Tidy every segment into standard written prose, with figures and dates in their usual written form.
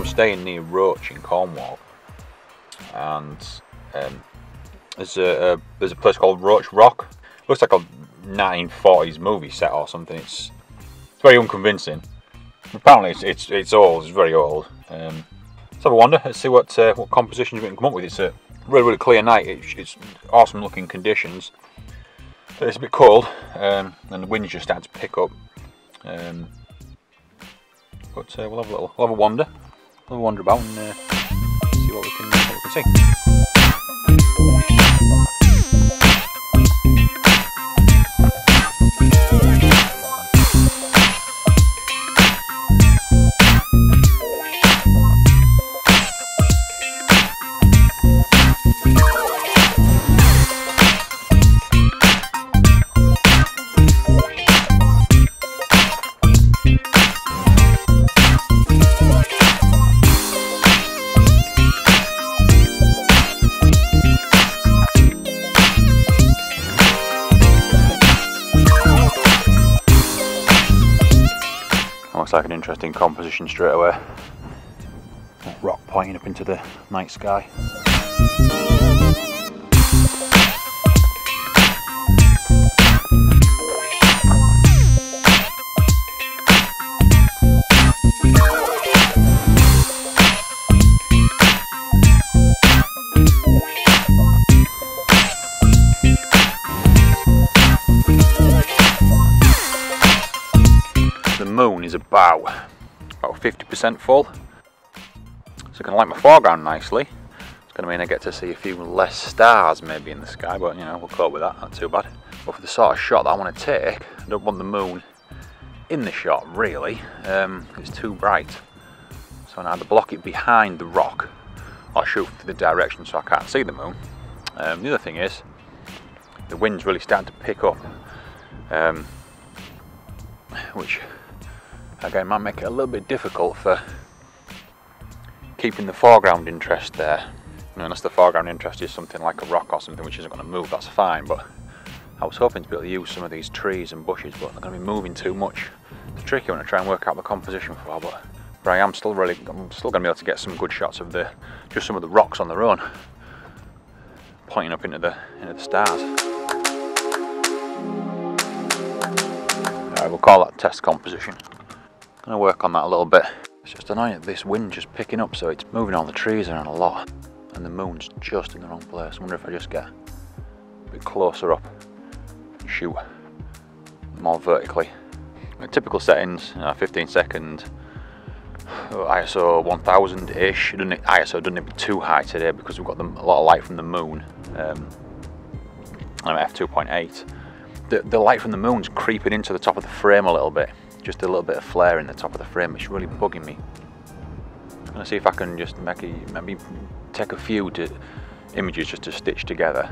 Staying near Roche in Cornwall, and there's a place called Roche Rock. Looks like a 1940s movie set or something. It's very unconvincing. Apparently it's old. It's very old. Let's have a wander. Let's see what compositions we can come up with. It's a really clear night. It's awesome looking conditions. But it's a bit cold, and the wind's just starting to pick up. But we'll have a wander. We'll wander about and see what we can see. Looks like an interesting composition straight away. That rock pointing up into the night sky. The moon is about 50% full, so I can light my foreground nicely. It's going to mean I get to see a few less stars maybe in the sky, but you know, we'll cope with that, not too bad. But for the sort of shot that I want to take, I don't want the moon in the shot really. It's too bright, so I either block it behind the rock or shoot to the direction so I can't see the moon. The other thing is, the wind's really starting to pick up, which again might make it a little bit difficult for keeping the foreground interest there. You know, unless the foreground interest is something like a rock or something which isn't going to move, that's fine. But I was hoping to be able to use some of these trees and bushes, but they're going to be moving too much. It's tricky when I try and work out the composition for, but I'm still going to be able to get some good shots of just some of the rocks on their own, pointing up into the stars. Alright, we'll call that test composition. I'm going to work on that a little bit. It's just annoying that this wind just picking up, so it's moving all the trees around a lot, and the moon's just in the wrong place. I wonder if I just get a bit closer up and shoot more vertically. In typical settings, 15 second, ISO 1000-ish. ISO doesn't need to be too high today because we've got a lot of light from the moon. I'm at f2.8. The light from the moon's creeping into the top of the frame a little bit. Just a little bit of flare in the top of the frame. It's really bugging me. I'm gonna see if I can just maybe take a few images just to stitch together,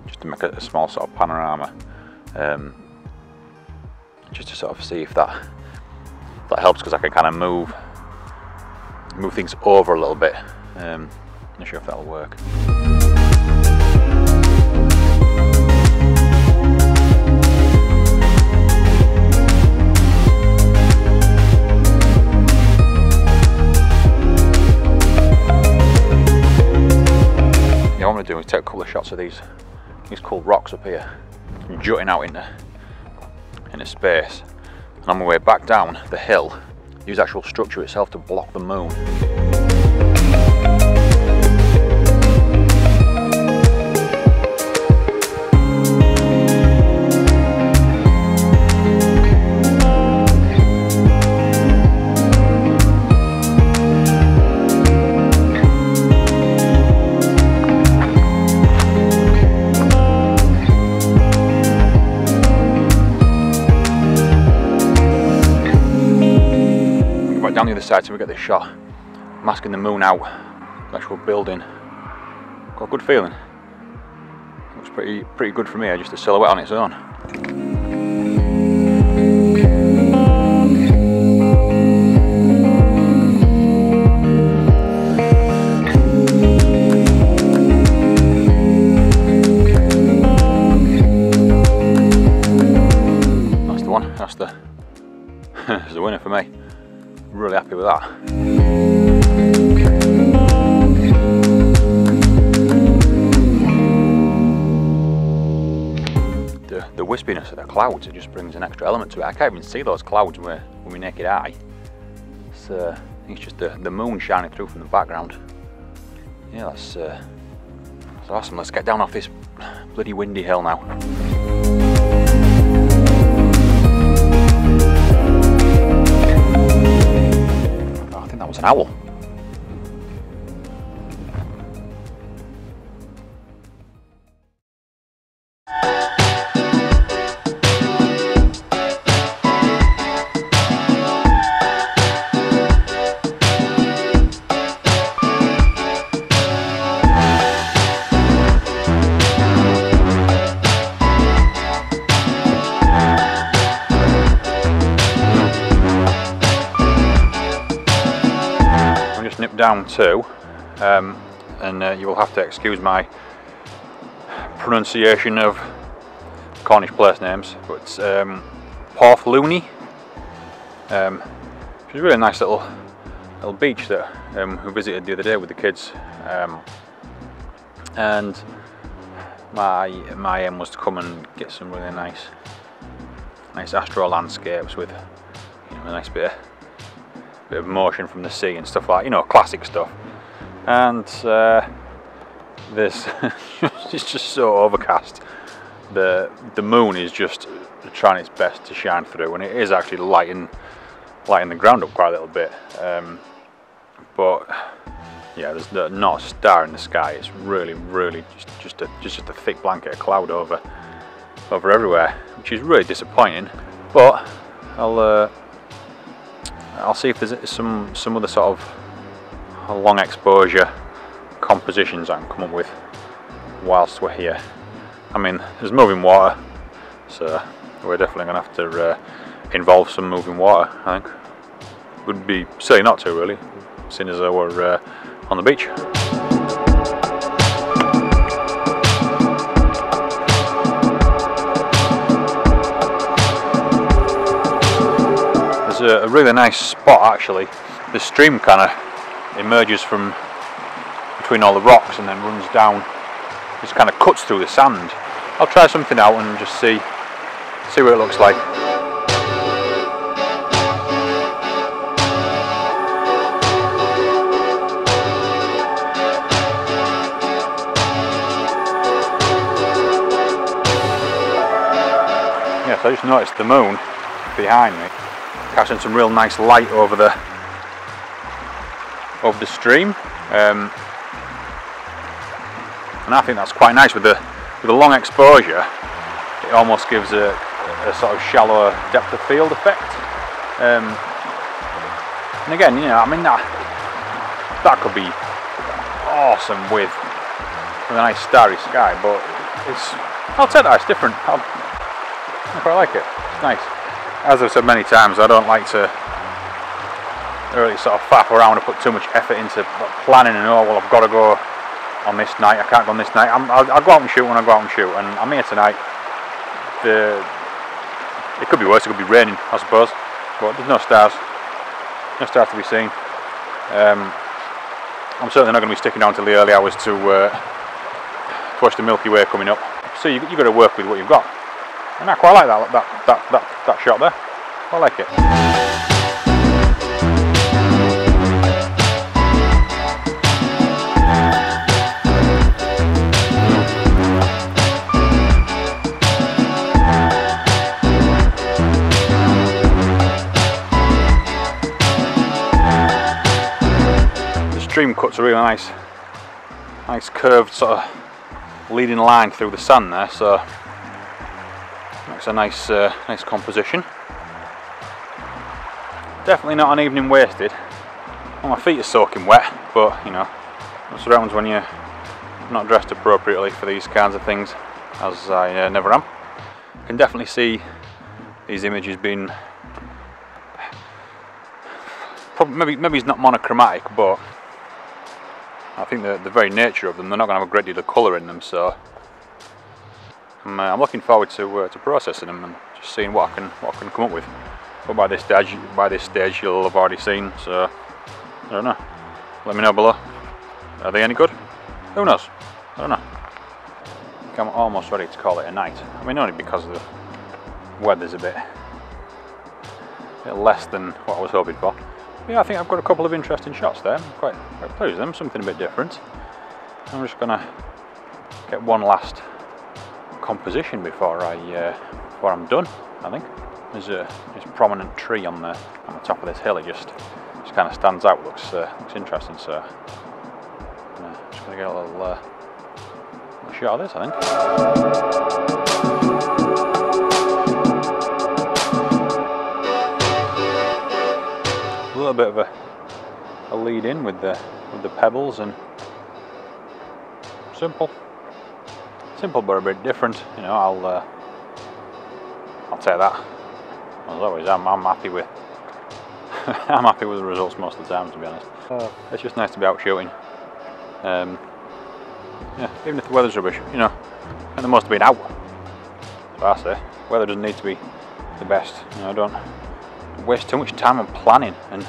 just to make a small sort of panorama, just to sort of see if that helps, because I can kind of move things over a little bit. Not sure if that'll work. What I'm going to do is take a couple of shots of these cool rocks up here, jutting out into space, and on my way back down the hill, use the actual structure itself to block the moon. down the other side so we get this shot, masking the moon out, the actual building. Got a good feeling. Looks pretty good for me, just a silhouette on its own. That's the one. That's the winner for me. Really happy with that. The wispiness of the clouds, it just brings an extra element to it. I can't even see those clouds with my naked eye. It's just the moon shining through from the background. Yeah, that's awesome. Let's get down off this bloody windy hill now. Oh, I think that was an owl. Down to, and you will have to excuse my pronunciation of Cornish place names, but it's Porthluney, which is a really nice little beach that we visited the other day with the kids, and my aim was to come and get some really nice astro landscapes with, you know, a nice bit of motion from the sea and stuff like, you know, classic stuff. And this it's just so overcast. The moon is just trying its best to shine through, and it is actually lighting the ground up quite a little bit. But yeah, there's not a star in the sky. It's really just a thick blanket of cloud over everywhere, which is really disappointing. But I'll see if there's some other sort of long exposure compositions I can come up with whilst we're here. I mean, there's moving water, so we're definitely going to have to involve some moving water, I think. Would be silly not to, really, seeing as though we're on the beach. A really nice spot actually. The stream kind of emerges from between all the rocks and then runs down, just kind of cuts through the sand. I'll try something out and just see what it looks like. Yes, I just noticed the moon behind me, casting some real nice light over the stream, and I think that's quite nice with the long exposure. It almost gives a sort of shallower depth of field effect, and again, you know, I mean, that could be awesome with a nice starry sky, but I'll take that. It's different. I quite like it. It's nice. As I've said many times, I don't like to really sort of faff around and put too much effort into planning and, oh, well, I've got to go on this night, I can't go on this night. I'll go out and shoot when I go out and shoot, and I'm here tonight. It could be worse, it could be raining, I suppose, but there's no stars to be seen. I'm certainly not going to be sticking down till the early hours to watch the Milky Way coming up. So you've got to work with what you've got. And I quite like that shot there. I like it. The stream cuts a really nice curved sort of leading line through the sand there, so it's a nice composition. Definitely not an evening wasted. Well, my feet are soaking wet, but you know, that's what happens when you're not dressed appropriately for these kinds of things, as I never am. You can definitely see these images being, maybe it's not monochromatic, but I think the very nature of them, they're not going to have a great deal of colour in them, so I'm looking forward to processing them and just seeing what I can come up with. But by this stage you'll have already seen, so I don't know. Let me know below. Are they any good? Who knows? I don't know. I'm almost ready to call it a night. I mean, only because the weather's a bit less than what I was hoping for. But yeah, I think I've got a couple of interesting shots there. I'm quite pleased with them. Something a bit different. I'm just gonna get one last composition before I'm done. I think there's a prominent tree on the top of this hill. It just kind of stands out. Looks interesting. So just gonna get a little shot of this, I think. A little bit of a lead in with the pebbles, and simple but a bit different. You know, I'll say that. As always, I'm happy with I'm happy with the results most of the time, to be honest. It's just nice to be out shooting. Yeah, even if the weather's rubbish, you know, and the most of being out. So I say, weather doesn't need to be the best. You know, don't waste too much time on planning and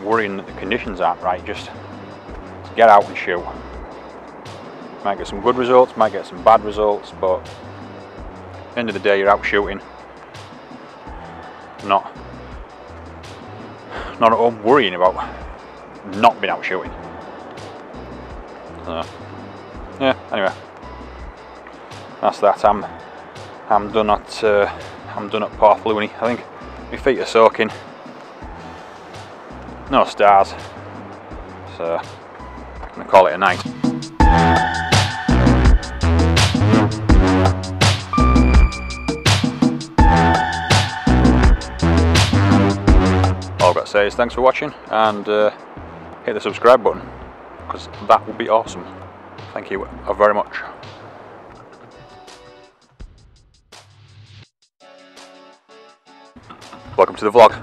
worrying that the conditions aren't right. Just get out and shoot. Might get some good results, might get some bad results, but at the end of the day, you're out shooting. Not at home worrying about not being out shooting. Yeah. Anyway, that's that. I'm done at Porthluney. I think my feet are soaking. No stars. So I'm gonna call it a night. All I've got to say is thanks for watching, and hit the subscribe button, because that would be awesome. Thank you very much. Welcome to the vlog.